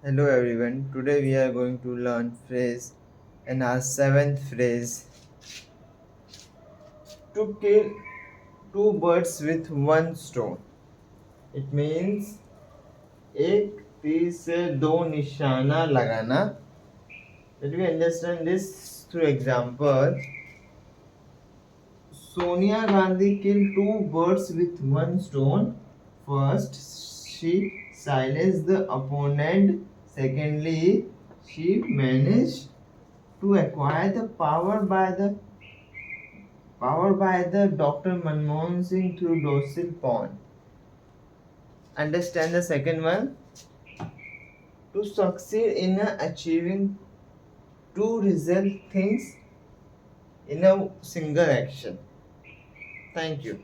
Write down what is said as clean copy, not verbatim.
Hello everyone. Today we are going to learn phrase and our seventh phrase to kill two birds with one stone. It means एक तीर से दो निशाना लगाना. Let me understand this through example. Sonia Gandhi killed two birds with one stone. First, she silenced the opponent. Secondly, she managed to acquire the power by the Dr. Manmohan Singh through Dosil Pond. Understand the second one? To succeed in achieving two result things in a single action. Thank you.